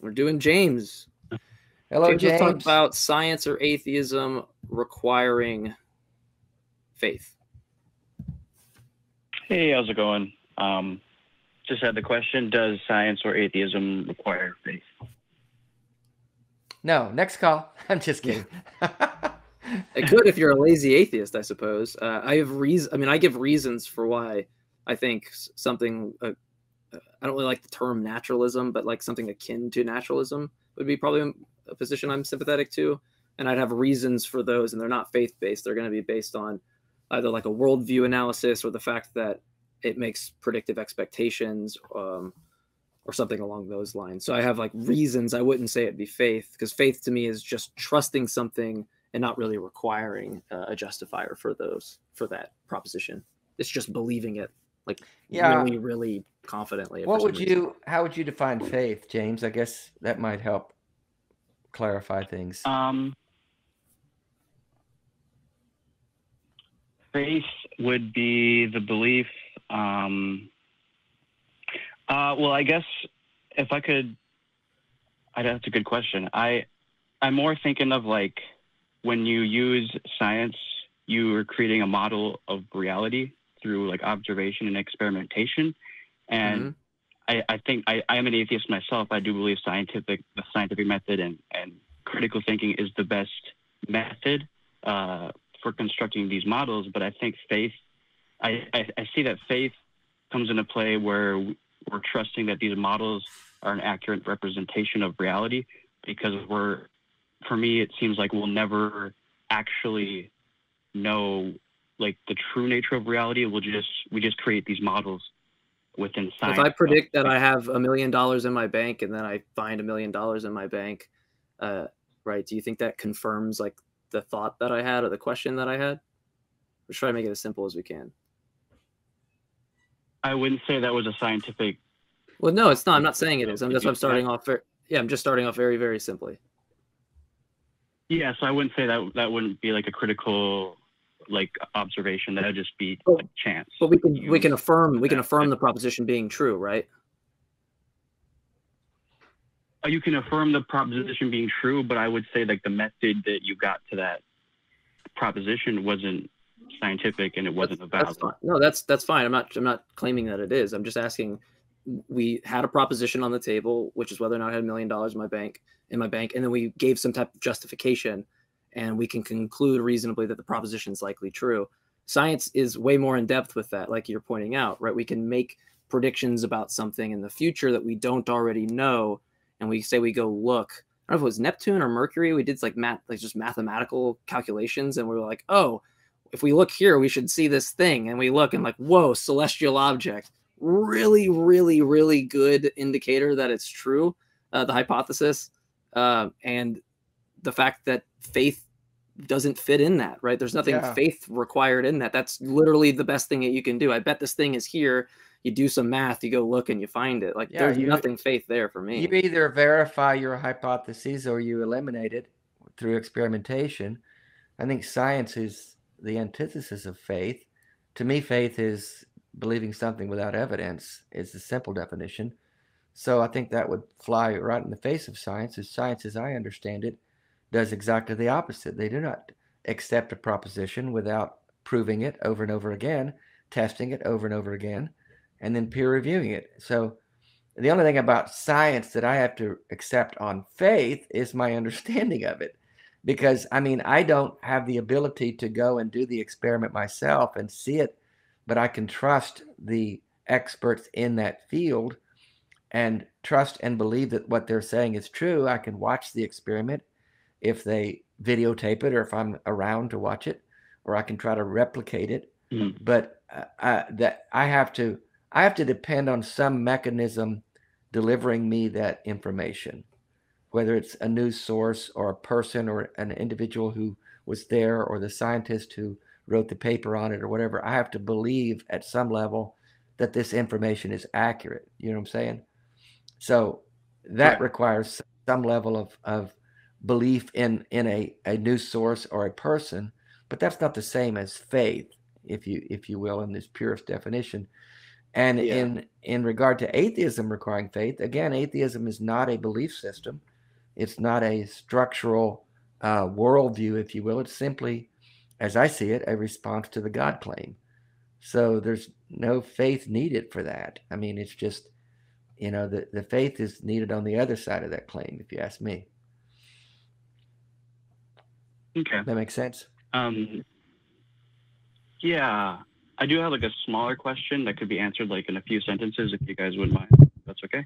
We're doing James. Hello, James. Let's talk James. about science or atheism requiring faith. Hey, how's it going? Just had the question, does science or atheism require faith? No, next call. I'm just kidding. It could if you're a lazy atheist, I suppose. I give reasons for why I think something, I don't really like the term naturalism, but like something akin to naturalism would be probably a position I'm sympathetic to. And I'd have reasons for those, and they're not faith-based. They're going to be based on either like a worldview analysis or the fact that it makes predictive expectations, or something along those lines. So I have like reasons. I wouldn't say it'd be faith, because faith to me is just trusting something and not really requiring a justifier for that proposition. It's just believing it, like really, really confidently. How would you define faith, James? I guess that might help clarify things. Faith would be the belief. Well, I guess if I could, that's a good question. I'm more thinking of like when you use science, you are creating a model of reality through like observation and experimentation. And I think I am an atheist myself. I do believe the scientific method and critical thinking is the best method for constructing these models. But I think faith, I see that faith comes into play where we're trusting that these models are an accurate representation of reality, because for me, it seems like we'll never actually know like the true nature of reality. We just create these models within science. If I predict that I have $1 million in my bank and then I find $1 million in my bank, right? Do you think that confirms like the thought that I had or the question that I had? We're trying to make it as simple as we can. I wouldn't say that was a scientific. Well, no, it's not. I'm not saying it is. I'm just starting off. I'm just starting off very, very simply. Yeah, so I wouldn't say that wouldn't be like a critical like observation. That would just be like chance. But we can affirm the proposition being true, right? You can affirm the proposition being true, but I would say like the method that you got to that proposition wasn't scientific and it wasn't valid. No, that's fine. I'm not claiming that it is. I'm just asking. We had a proposition on the table, which is whether or not I had $1 million in my bank, and then we gave some type of justification, and we can conclude reasonably that the proposition is likely true. Science is way more in depth with that, like you're pointing out, right? We can make predictions about something in the future that we don't already know, and we say we go look. I don't know if it was Neptune or Mercury. We did like just mathematical calculations, and we were like, oh, if we look here, we should see this thing, and we look and like, whoa, celestial object. Really, really, really good indicator that it's true, the hypothesis, and the fact that faith doesn't fit in that, right? There's nothing faith required in that. That's literally the best thing that you can do. I bet this thing is here. You do some math, you go look, and you find it. Like there's nothing faith there for me. You either verify your hypotheses or you eliminate it through experimentation. I think science is the antithesis of faith. To me, faith is believing something without evidence is the simple definition. So I think that would fly right in the face of science. As science, as I understand it, does exactly the opposite. They do not accept a proposition without proving it over and over again, testing it over and over again, and then peer reviewing it. So the only thing about science that I have to accept on faith is my understanding of it. Because, I mean, I don't have the ability to go and do the experiment myself and see it, but I can trust the experts in that field and trust and believe that what they're saying is true. I can watch the experiment if they videotape it or if I'm around to watch it, or I can try to replicate it. But that I have to depend on some mechanism delivering me that information, whether it's a news source or a person or an individual who was there or the scientist who wrote the paper on it or whatever. I have to believe at some level that this information is accurate. You know what I'm saying? So that requires some level of belief in a news source or a person, but that's not the same as faith, if you will, in this purest definition. And Yeah. in regard to atheism requiring faith, again, atheism is not a belief system. It's not a structural worldview, if you will. It's simply, as I see it, a response to the God claim. So there's no faith needed for that. I mean, it's just, the faith is needed on the other side of that claim, if you ask me. Okay. That makes sense? Yeah, I do have like a smaller question that could be answered like in a few sentences if you guys wouldn't mind. That's okay.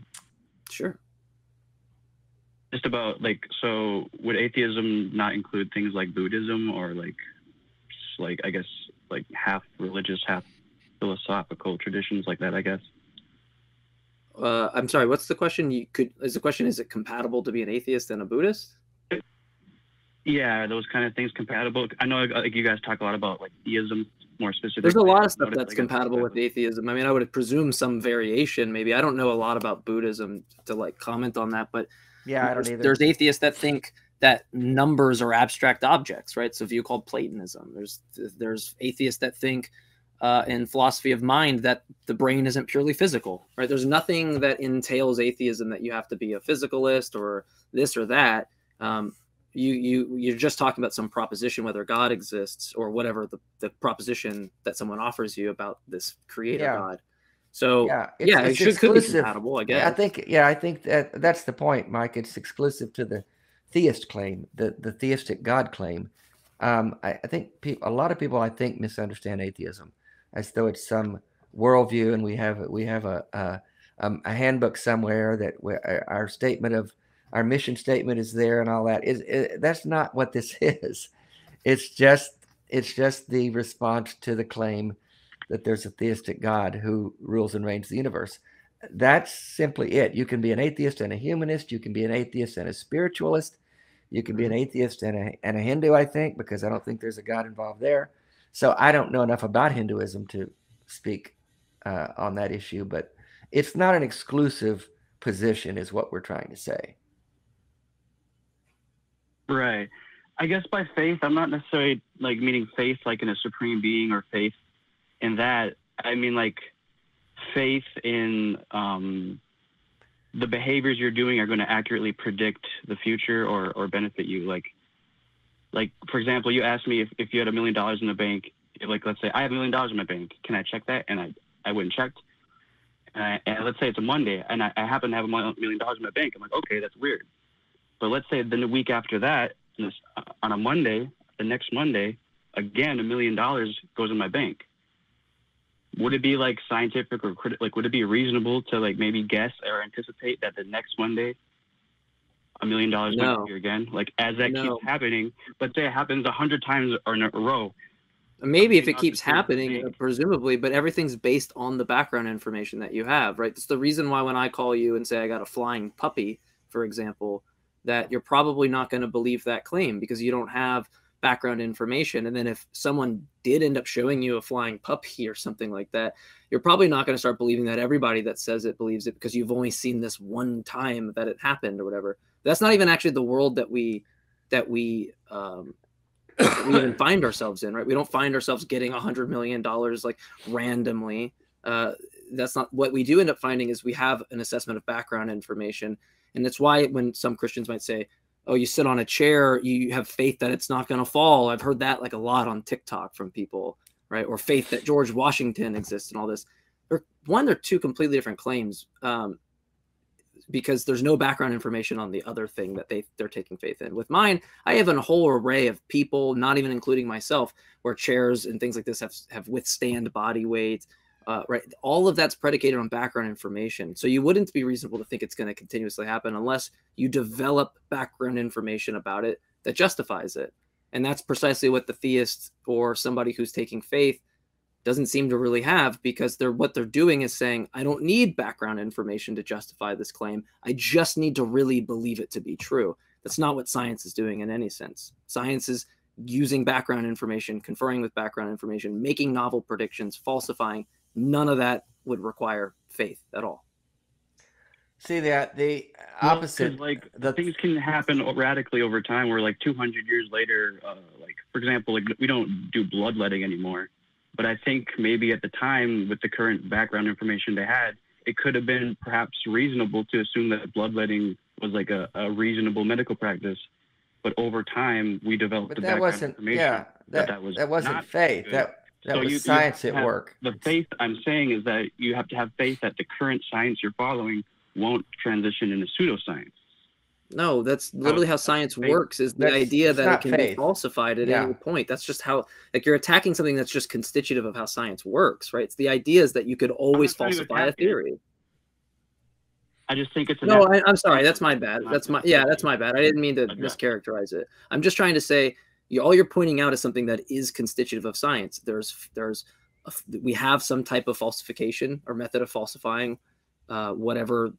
Sure. Just about like, so would atheism not include things like Buddhism or like I guess like half religious, half philosophical traditions like that, I guess? I'm sorry, what's the question? Is it compatible to be an atheist and a Buddhist? Yeah, those kind of things compatible. I know like you guys talk a lot about like theism more specifically. There's a lot of stuff that's compatible with atheism. I mean, I would presume some variation. Maybe I don't know a lot about Buddhism to like comment on that, but yeah, I don't either. There's atheists that think that numbers are abstract objects, right? So a view called Platonism. There's atheists that think in philosophy of mind that the brain isn't purely physical, right? There's nothing that entails atheism that you have to be a physicalist or this or that. You're just talking about some proposition, whether God exists or whatever the proposition that someone offers you about this creator God. So it could be compatible, I guess. I think that's the point, Mike. It's exclusive to the theist claim, the theistic God claim. I think a lot of people, I think, misunderstand atheism as though it's some worldview, and we have a handbook somewhere that our statement of our mission statement is there and all that. That's not what this is. It's just the response to the claim that there's a theistic God who rules and reigns the universe. That's simply it. You can be an atheist and a humanist. You can be an atheist and a spiritualist. You can be an atheist and a Hindu, I think, because I don't think there's a God involved there. So I don't know enough about Hinduism to speak on that issue, but it's not an exclusive position is what we're trying to say. Right. I guess by faith, I'm not necessarily like meaning faith like in a supreme being or faith in that. I mean like faith in the behaviors you're doing are going to accurately predict the future or benefit you. Like for example, you asked me if you had $1 million in the bank, like let's say I have $1 million in my bank, can I check that? And I wouldn't check. And let's say it's a Monday and I happen to have $1 million in my bank. I'm like, okay, that's weird. But let's say then the week after that, on a Monday, the next Monday, again, $1 million goes in my bank. Would it be like scientific or would it be reasonable to like maybe guess or anticipate that the next Monday, $1 million might appear again? Like as that keeps happening, let's say it happens 100 times or in a row. Maybe if it keeps happening, presumably, but everything's based on the background information that you have, right? It's the reason why when I call you and say I got a flying puppy, for example, that you're probably not going to believe that claim because you don't have background information. And then if someone did end up showing you a flying puppy or something like that, you're probably not going to start believing that everybody that says it believes it because you've only seen this one time that it happened or whatever. That's not even actually the world that we even find ourselves in, right? We don't find ourselves getting $100 million like randomly. That's not what we do end up finding is we have an assessment of background information. And that's why when some Christians might say, oh, you sit on a chair, you have faith that it's not going to fall. I've heard that like a lot on TikTok from people, right? Or faith that George Washington exists and all this. They're two completely different claims because there's no background information on the other thing that they're taking faith in. With mine, I have a whole array of people, not even including myself, where chairs and things like this have withstand body weight. Right. All of that's predicated on background information. So you wouldn't be reasonable to think it's going to continuously happen unless you develop background information about it that justifies it. And that's precisely what the theist or somebody who's taking faith doesn't seem to really have, because what they're doing is saying, I don't need background information to justify this claim. I just need to really believe it to be true. That's not what science is doing in any sense. Science is using background information, conferring with background information, making novel predictions, falsifying. None of that would require faith at all. See that the opposite, like things can happen radically over time. Where like 200 years later, like for example, like we don't do bloodletting anymore. But I think maybe at the time, with the current background information they had, it could have been perhaps reasonable to assume that bloodletting was like a reasonable medical practice. But over time, we developed the background information. Yeah, that wasn't faith. Good. That was science at work. The faith I'm saying is that you have to have faith that the current science you're following won't transition into pseudoscience. No, that's literally how science works, is the idea that it can be falsified at any point. That's just how, like, you're attacking something that's just constitutive of how science works, right? It's the idea is that you could always falsify a theory. I just think it's I'm sorry. That's my bad. That's my bad. I didn't mean to mischaracterize it. I'm just trying to say all you're pointing out is something that is constitutive of science. We have some type of falsification or method of falsifying whatever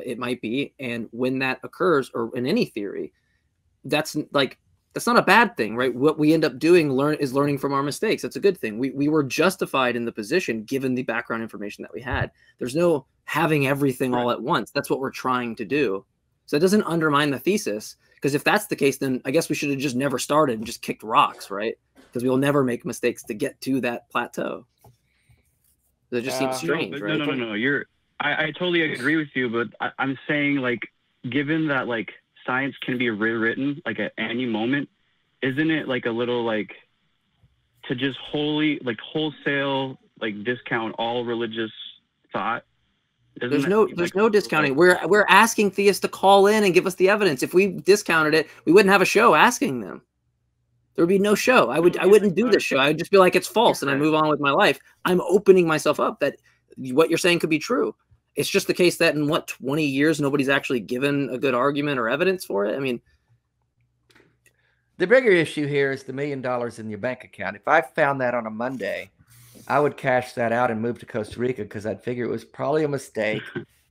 it might be, and when that occurs, or in any theory, that's not a bad thing, right? What we end up doing is learning from our mistakes. That's a good thing. We were justified in the position given the background information that we had. There's no having everything all at once. That's what we're trying to do. So it doesn't undermine the thesis, because if that's the case, then I guess we should have just never started and just kicked rocks, right? Because we will never make mistakes to get to that plateau. It just seems strange, right? No. I totally agree with you, but I'm saying, like, given that, like, science can be rewritten, like, at any moment, isn't it, like, a little, like, to just wholesale, like, discount all religious thought? There's no discounting. We're asking theists to call in and give us the evidence. If we discounted it, we wouldn't have a show asking them. There would be no show. I wouldn't do this show. I would just be like, it's false, and I move on with my life. I'm opening myself up that what you're saying could be true. It's just the case that in 20 years, nobody's actually given a good argument or evidence for it. I mean, the bigger issue here is the $1 million in your bank account. If I found that on a Monday, I would cash that out and move to Costa Rica, because I'd figure it was probably a mistake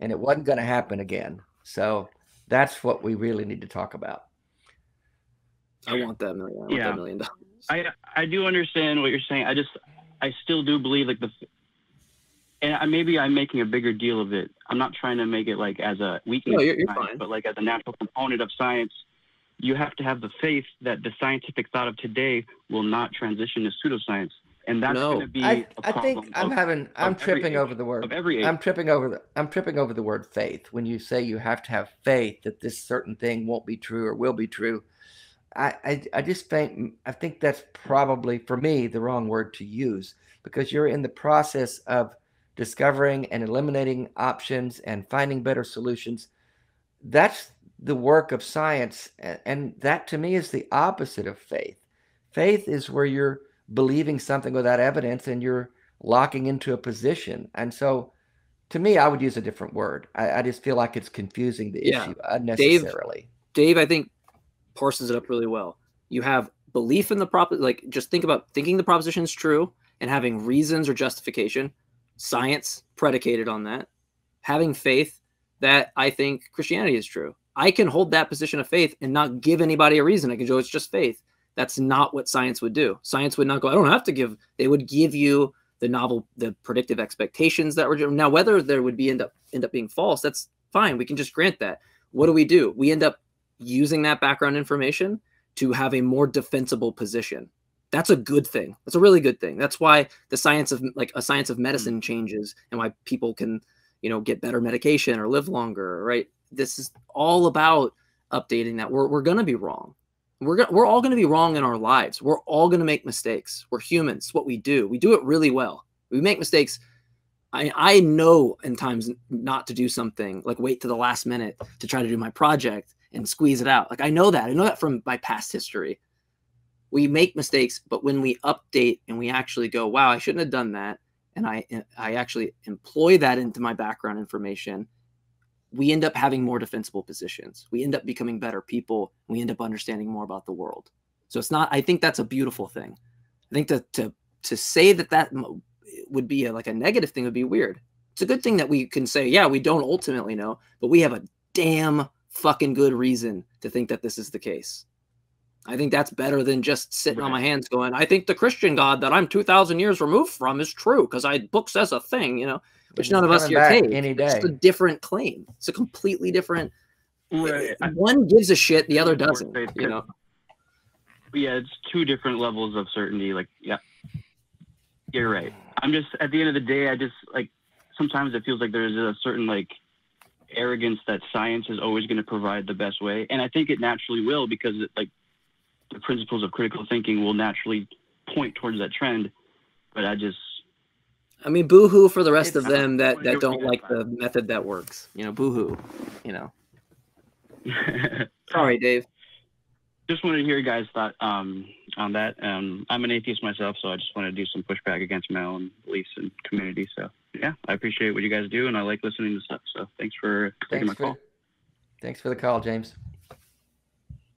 and it wasn't going to happen again. So that's what we really need to talk about. I want that $1 million. That $1 million. I do understand what you're saying. I still do believe, like, and maybe I'm making a bigger deal of it. I'm not trying to make it like as a weakness, you're fine. But like as a natural component of science, you have to have the faith that the scientific thought of today will not transition to pseudoscience. And that's going to be a problem. I'm tripping over the word. I'm tripping over the word faith. When you say you have to have faith that this certain thing won't be true or will be true, I think that's probably, for me, the wrong word to use, because you're in the process of discovering and eliminating options and finding better solutions. That's the work of science, and that to me is the opposite of faith. Faith is where you're believing something without evidence and you're locking into a position. And so to me, I would use a different word. I just feel like it's confusing the issue unnecessarily. Dave, I think, parses it up really well. You have belief in the just think about thinking the proposition is true and having reasons or justification, science predicated on that, having faith that I think Christianity is true. I can hold that position of faith and not give anybody a reason. I can go, it's just faith. That's not what science would do. Science would not go, I don't have to give. They would give you the predictive expectations that were now, whether there would be end up being false, that's fine. We can just grant that. What do? We end up using that background information to have a more defensible position. That's a good thing. That's a really good thing. That's why the science of medicine changes, and why people can, get better medication or live longer, right? This is all about updating that. We're going to be wrong. We're all going to be wrong in our lives. We're all going to make mistakes. We're humans. It's what we do. We do it really well. We make mistakes. I know in times not to do something, like wait to the last minute to try to do my project and squeeze it out. Like I know that from my past history. We make mistakes, but when we update and we actually go, wow, I shouldn't have done that, and I actually employ that into my background information, we end up having more defensible positions. We end up becoming better people. We end up understanding more about the world. So I think that's a beautiful thing. I think to say that would be a negative thing would be weird. It's a good thing that we can say, yeah, we don't ultimately know, but we have a damn fucking good reason to think that this is the case. I think that's better than just sitting on my hands going, I think the Christian God that I'm 2,000 years removed from is true because book says a thing, which none of us here take. It's a different claim. It's a completely different. Right. One gives a shit, the other doesn't. Yeah, it's two different levels of certainty. You're right. I'm just, at the end of the day, I just, like, sometimes it feels like there's a certain, like, arrogance that science is always going to provide the best way. And I think it naturally will, because, like, the principles of critical thinking will naturally point towards that trend. But I mean, boo-hoo for the rest of them that what don't you like guys the method that works. You know, boo-hoo, you know. Sorry, Dave. Just wanted to hear your guys' thought on that. I'm an atheist myself, so I just want to do some pushback against my own beliefs and community. So, yeah, I appreciate what you guys do, and I like listening to stuff. So thanks for taking my call. Thanks for the call, James.